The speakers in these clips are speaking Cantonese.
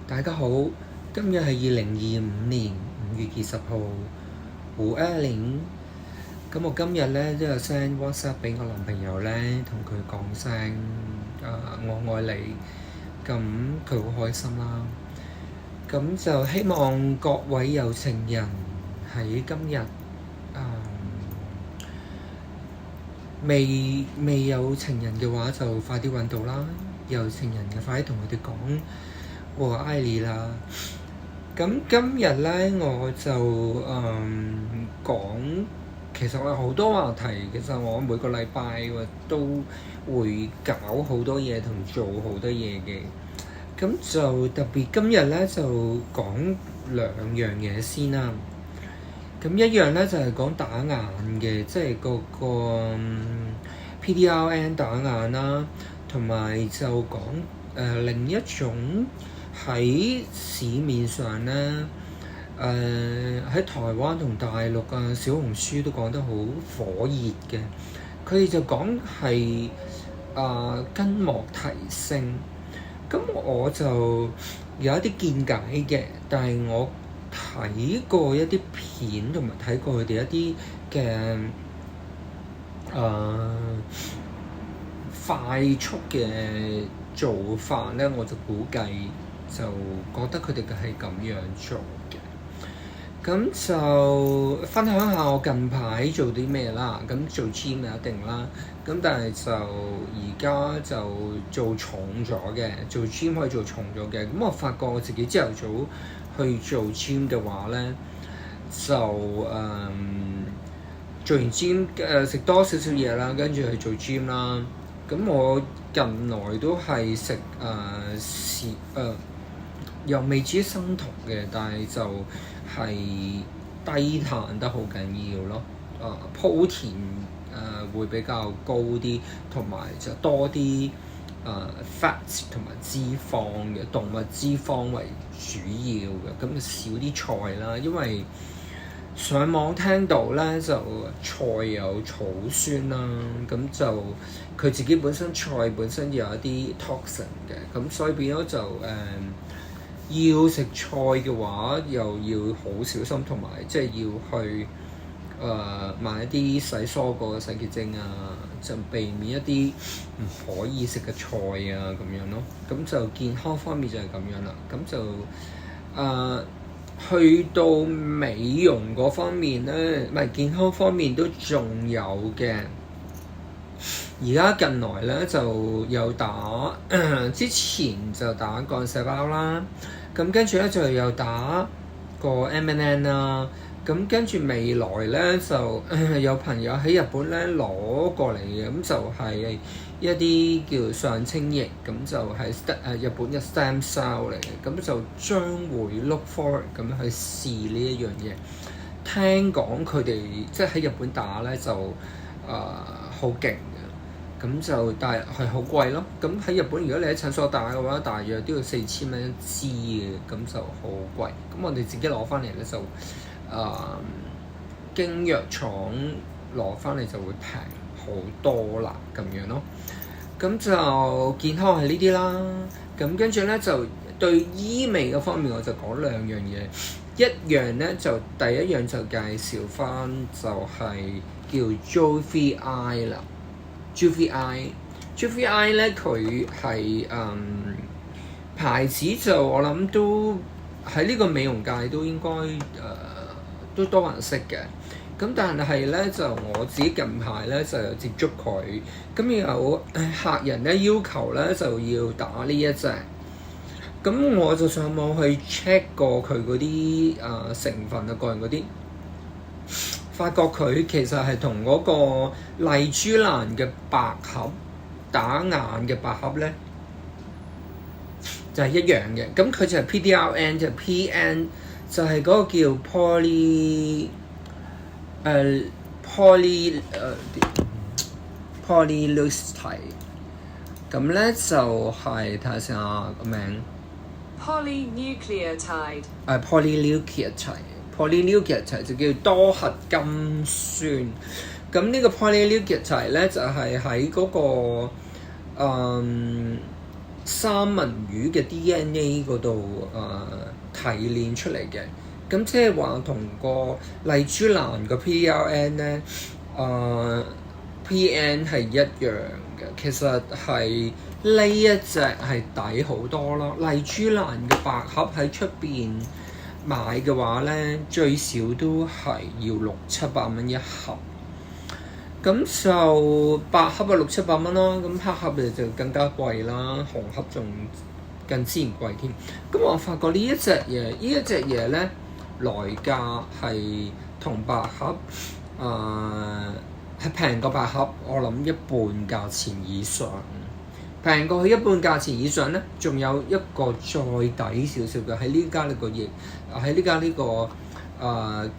大家好，今日係2025年5月20號，胡阿玲。咁我今日咧都有 send WhatsApp 俾我男朋友咧，同佢講聲我愛你，咁佢好開心啦。咁就希望各位有情人喺今日未有情人嘅話，就快啲揾到啦。有情人嘅快啲同佢哋講我愛你啦。咁今日咧我就講，其實我有好多話題。其實我每個禮拜都會搞好多嘢同做好多嘢嘅。咁就特別今日咧就講兩樣嘢先啦。咁一樣咧就係講打眼嘅，即係個PDRN 打眼啦，同埋就講另一種喺市面上咧，喺台灣同大陸啊小紅書都講得好火熱嘅。佢哋就講係筋膜提升。咁我就有一啲見解嘅，但係我睇過一啲片同埋睇過佢哋一啲嘅快速嘅做法咧，我就估計就覺得佢哋係咁樣做嘅。咁就分享下我近排做啲咩啦。咁做 gym 一定啦，咁但係就而家就做重咗嘅，做 gym 可以做重咗嘅。咁我發覺我自己朝頭早去做 gym 嘅話咧，就做完 gym 食多少少嘢啦，跟住去做 gym 啦。咁我近來都係食又未至於生酮嘅，但係就係低碳得好緊要咯。鋪田會比較高啲，同埋就多啲fat 同埋脂肪嘅，動物脂肪為主要嘅。咁少啲菜啦，因為上網聽到咧就菜有草酸啦，咁就佢自己本身菜本身有一啲 toxin 嘅，咁所以變咗就要食菜嘅話又要好小心，同埋即係要去買一啲洗蔬果嘅洗潔精啊，就避免一啲唔可以食嘅菜啊咁樣咯。咁就健康方面就係咁樣啦。咁就去到美容嗰方面咧，唔係健康方面都仲有嘅。而家近來咧就有打之前就打幹細胞啦，咁跟住咧就有打個 MNN 啦，咁跟住未來咧就有朋友喺日本咧攞過嚟嘅，咁就係一啲叫上清液，咁就係日本嘅 stem cell 嚟嘅，咁就將會 look forward 咁樣去試呢一樣嘢。聽講佢哋即係喺日本打咧就好勁嘅，咁就但係好貴咯。咁喺日本如果你喺診所打嘅話，大約都要4000蚊一支嘅，咁就好貴。咁我哋自己攞翻嚟咧就經藥廠攞翻嚟就會平好多啦，咁樣咯。咁就健康係呢啲啦。咁跟住咧就對醫美嘅方面，我就講兩樣嘢。一樣咧就第一樣就介紹翻就係叫 Juvie Eye 啦。Juvie Eye 咧佢係牌子就我諗都喺呢個美容界都應該都多人識嘅。咁但係咧就我自己近排咧就有接觸佢，咁有客人咧要求咧就要打呢一隻，咁我就上網去 check 過佢嗰啲成分啊，個人嗰啲，發覺佢其實係同嗰個麗珠蘭嘅百合打眼嘅百合咧就係一樣嘅。咁佢就係 PDRN 就係 PN 就係嗰個叫 polyleucide， 咁咧就係睇下先個名 polynucleotide polynucleotide 就叫多核苷酸。咁呢個 polynucleotide 咧就係喺嗰個三文魚嘅 DNA 嗰度提煉出嚟嘅。咁即係話同個麗珠蘭個 PLN 咧，PN 係一樣嘅。其實係呢一隻係抵好多咯。麗珠蘭嘅白盒喺出邊買嘅話咧，最少都係要600-700蚊一盒。咁就白盒啊600-700蚊啦，咁黑盒就更加貴啦，紅盒仲更自然貴添。咁我發覺呢一隻嘢咧，來價係同白盒係平過白盒，我諗一半價錢以上。平過佢一半價錢以上咧，仲有一個再抵少少嘅，喺呢家呢個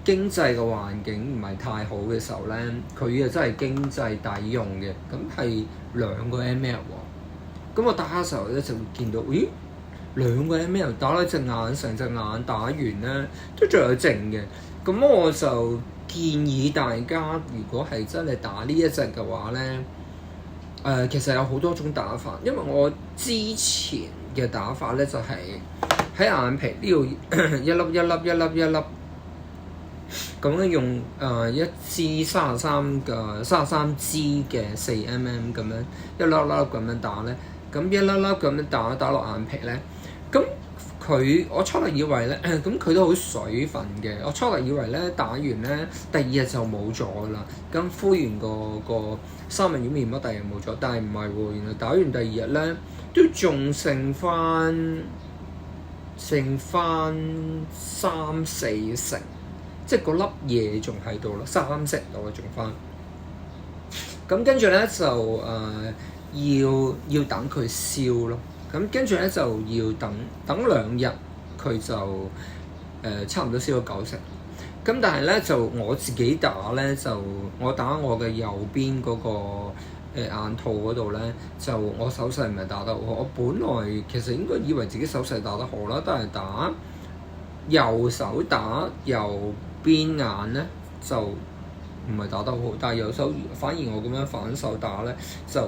經濟嘅環境唔係太好嘅時候咧，佢真係經濟抵用嘅。咁係2個 ml 喎。咁我打嘅時候咧就會見到，咦，2個 ml 打咗成隻眼打完咧，都仲有剩嘅。咁我就建議大家，如果係真係打呢一隻嘅話咧，其實有好多種打法。因為我之前嘅打法咧就係喺眼皮呢度一粒咁樣用一支33支嘅4mm咁樣一粒粒咁樣打咧，咁一粒粒咁樣打落眼皮咧，咁我初頭以為咧，咁佢都好水分嘅。我初頭以為咧打完咧第2日就冇咗啦，咁敷完個三文魚面膜第2日冇咗，但係唔係喎，原來打完第2日咧都仲剩翻3-4成。即係嗰粒嘢仲喺度咯，3成度仲翻。咁跟住咧就要等佢燒咯。咁跟住咧就要等2日，佢就差唔多燒到9成。咁但係咧就我自己打咧，就我打我嘅右邊嗰個眼套嗰度咧，就我手勢唔係打得好好。我本來其實應該以為自己手勢打得好啦，但係打右手打右邊眼咧就唔係打得好，但係右手反而我咁樣反手打咧，就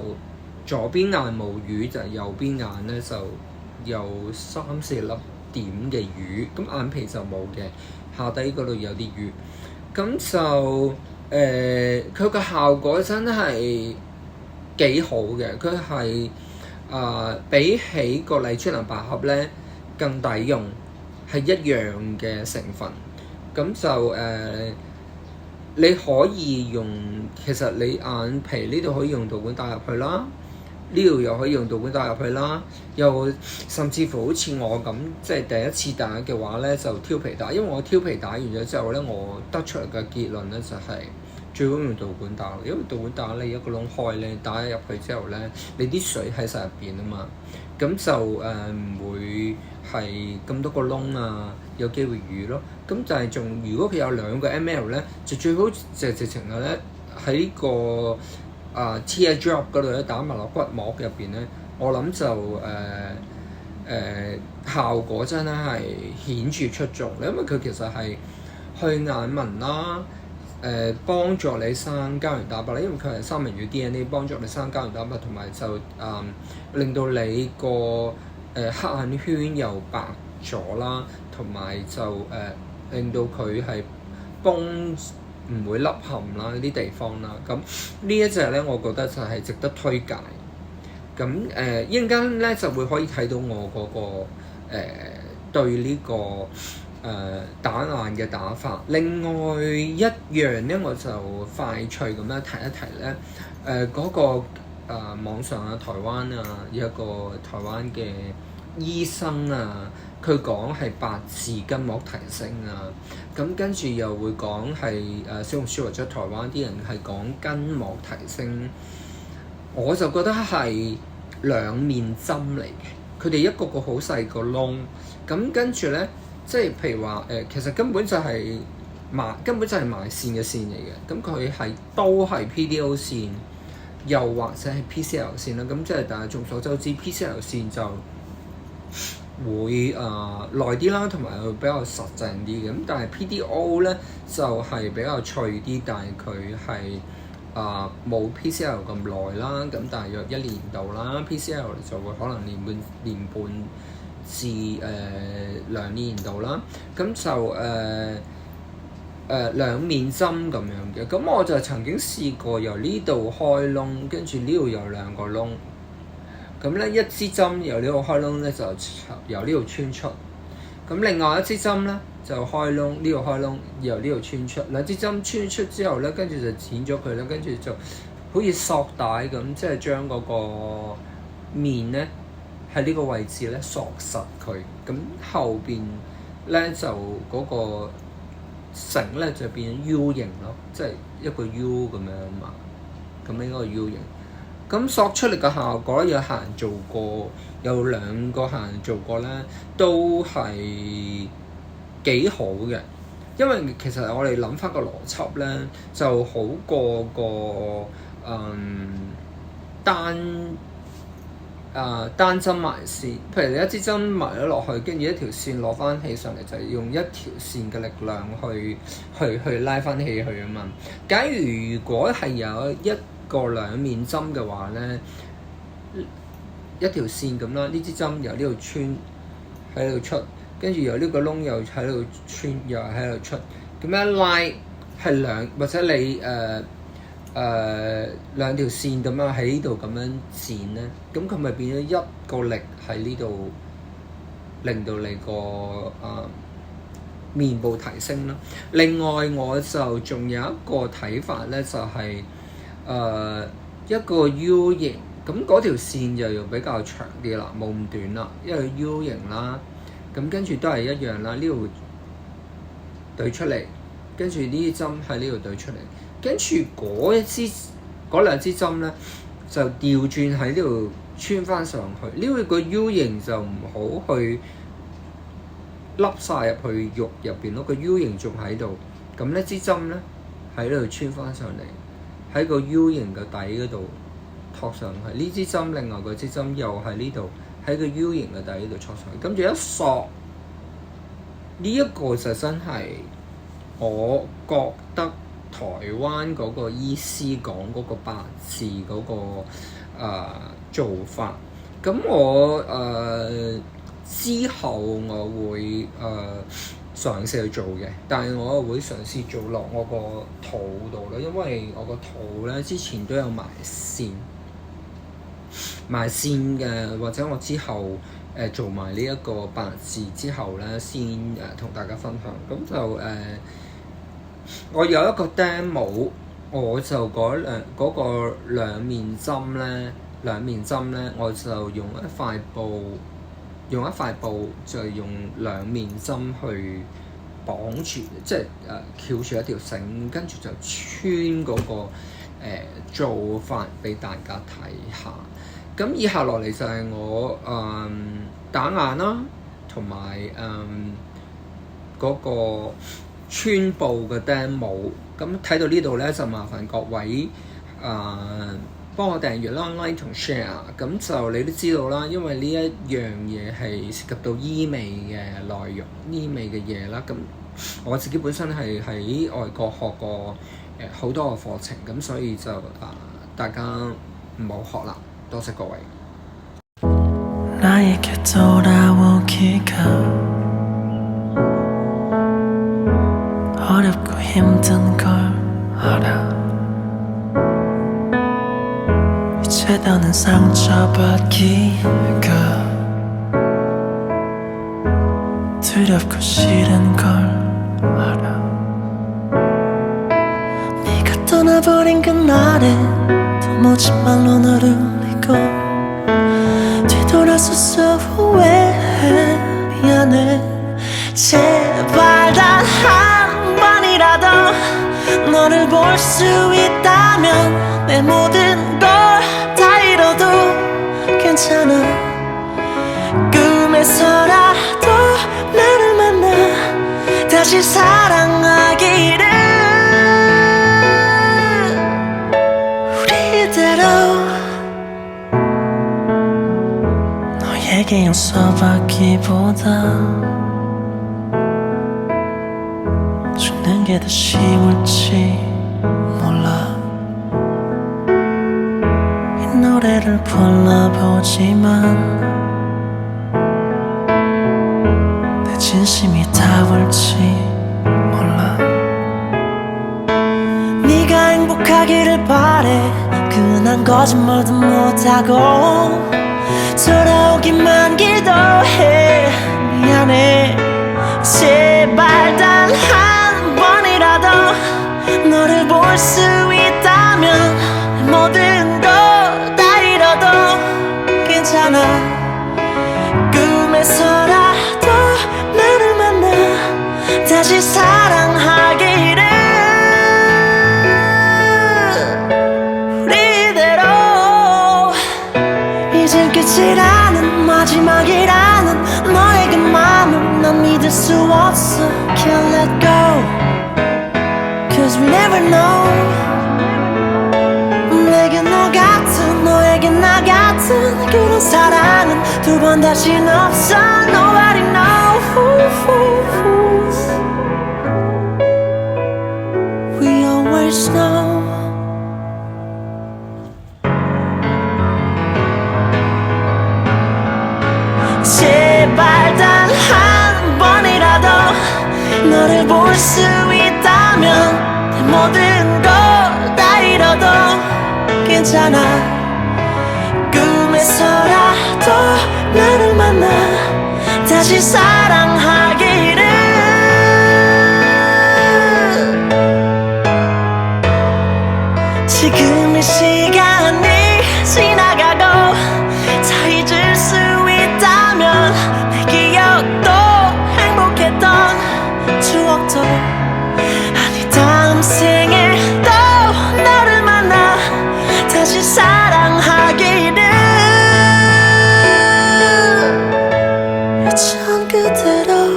左邊眼冇魚，就係右邊眼咧就有3-4粒點嘅魚，咁眼皮就冇嘅，下底嗰度有啲魚，咁就佢個效果真係幾好嘅，佢係比起個麗珠蘭白盒咧更抵用，係一樣嘅成分。咁就你可以用，其實你眼皮呢度可以用導管打入去啦，呢度又可以用導管打入去啦，又甚至乎好似我咁，即係第一次打嘅話咧，就挑皮打。因為我挑皮打完咗之後咧，我得出嚟嘅結論咧就係最好用導管打，因為導管打你一個窿開咧，打入去之後咧，你啲水喺晒入邊啊嘛，咁就唔會係咁多個窿啊，有機會淤咯。咁就係如果佢有2個 ml 咧，就最好就直情係咧喺個tear drop 嗰度咧打埋落骨膜入邊咧，我諗就效果真係顯著出眾。因為佢其實係去眼紋啦，幫助你生膠原蛋白啦，因為佢係三文魚 DNA 幫助你生膠原蛋白，同埋就令到你個黑眼圈又白咗啦，同埋就令到佢係崩唔會凹陷啦，呢啲地方啦。咁呢一隻咧，我覺得就係值得推介。咁一陣間咧就會可以睇到我嗰個對呢個打眼嘅打法。另外一樣咧，我就快脆咁樣提一提咧，嗰個網上啊，台灣啊，有一個台灣嘅醫生啊，佢講係白字筋膜提升啊，咁跟住又會講係小紅書或者台灣啲人係講筋膜提升，我就覺得係兩面針嚟嘅。佢哋一個個好細個窿，咁跟住咧，即係譬如話其實根本就係埋線嘅線嚟嘅，咁佢係都係 PDO 線，又或者係 PCL 線啦。咁即係但係眾所周知 PCL 線就會耐啲啦，同埋會比較實淨啲嘅。咁但係 PDO 咧就係比較脆啲，但係佢係冇 PCL 咁耐啦，咁大約1年度啦 ，PCL 就會可能年半至2年度啦，咁就兩面針咁樣嘅。咁我就曾經試過由呢度開窿，跟住呢度有2個窿，咁咧一支針由呢度開窿咧就由呢度穿出，咁另外一支針咧就開窿，呢度開窿由呢度穿出，兩支針穿出之後咧，跟住就剪咗佢啦，跟住就好似索帶咁，即係將嗰個面咧喺呢個位置咧索實佢，咁後邊咧就嗰個繩咧就變咗 U 型咯，即係一個 U 咁樣嘛，咁應該係 U 型。咁索出嚟嘅效果有客人做過，有2個客人做過咧，都係幾好嘅。因為其實我哋諗翻個邏輯咧，就好過個單針埋線。譬如你一支針埋咗落去，跟住一條線攞翻起上嚟，就係用一條線嘅力量去拉翻起佢啊嘛。假如果係有一個2面針嘅話咧，一條線咁啦，呢支針由呢度穿喺度出，跟住由呢個窿又喺度穿，又喺度出，咁樣拉係或者你2條線咁樣喺呢度咁樣剪咧，咁佢咪變咗一個力喺呢度，令到你個面部提升咯。另外我就仲有一個睇法咧，就係一個 U 型，咁嗰條線就要比較長啲啦，冇咁短啦，因為 U 型啦，咁跟住都係一樣啦，呢度對出嚟，跟住呢啲針喺呢度對出嚟，跟住嗰2支針咧就調轉喺呢度穿翻上去，呢個 U 型就唔好去凹晒入去肉入邊咯，個 U 型仲喺度，咁呢支針咧喺呢度穿翻上嚟，喺個 U 型嘅底嗰度托上去，呢支針另外嗰支針又喺呢度喺個 U 型嘅底嗰度托上去，跟住一索，呢一個就真係我覺得台灣嗰個醫師講嗰個八字嗰個做法。咁我之後我會嘗試去做嘅，但係我會嘗試做落我個肚度啦，因為我個肚咧之前都有埋線嘅，或者我之後做埋呢一個八字之後咧，先同大家分享。咁就我有一個 demo， 我就嗰個兩面針咧，我就用一塊布就用2面針去綁住，即係翹住一條繩，跟住就穿嗰個做法俾大家睇下。咁以下落嚟就係我打眼啦，同埋嗰個穿布嘅 demo。咁睇到呢度咧，就麻煩各位幫我訂閱啦、like 同 share。咁就你都知道啦，因為呢一樣嘢係涉及到醫美嘅內容、醫美嘅嘢啦。咁我自己本身係喺外國學過好多個課程，咁所以就大家唔好學啦。多謝各位。더는 상처받기가 두렵고 싫은 걸 알아. 네가 떠나버린 그날에 도무지 말로 너를 울리고 뒤돌아서서 후회해. 미안해. 제발 단 한 번이라도 너를 볼 수 있다면 내 모든 걸 괜찮아. 꿈에서라도 나를 만나 다시 사랑하기를. 우리대로 너에게 용서받기보다 죽는 게 더 쉬울지 몰라. 그대를 불러보지만 내 진심이 닿을지 몰라. 네가 행복하기를 바래. 괜한 거짓말도 못하고 돌아오기만 기도해. 미안해. 제발 단 한 번이라도 너를 볼 수 있다면 모든 거 다 잃어도 괜찮아. 꿈에서라도 나를 만나 다시 사랑하기를. 우리대로 이젠 끝이라는 마지막이라는 너의 그 맘을 난 믿을 수 없어. Can't let go Cause we never know. 내게 너 같은 너에게 나 같은 그런 사랑은 두 번 다신 없어. Nobody knows. We always know. 제발 단 한 번이라도 너를 볼 수 있다면 내 모든 거 다 잃어도 괜찮아. 꿈에서라도 나를 만나 다시 사랑하기를. 지금 이 시간이 지나가고 다 잊을 수 있다면 내 기억도 행복했던 추억도 아니 다음 생에 또 너를 만나 다시 사랑하기를. 전 그대로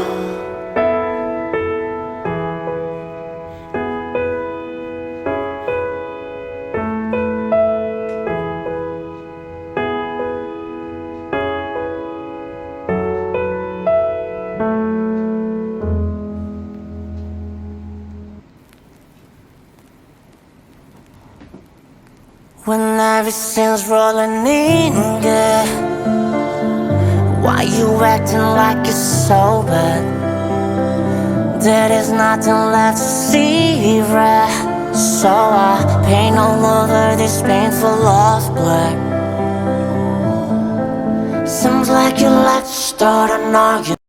When everything's rolling in good, why you acting like it's so bad? There is nothing left to see red. So I paint all over this painful love black. Seems like you like to start an argument.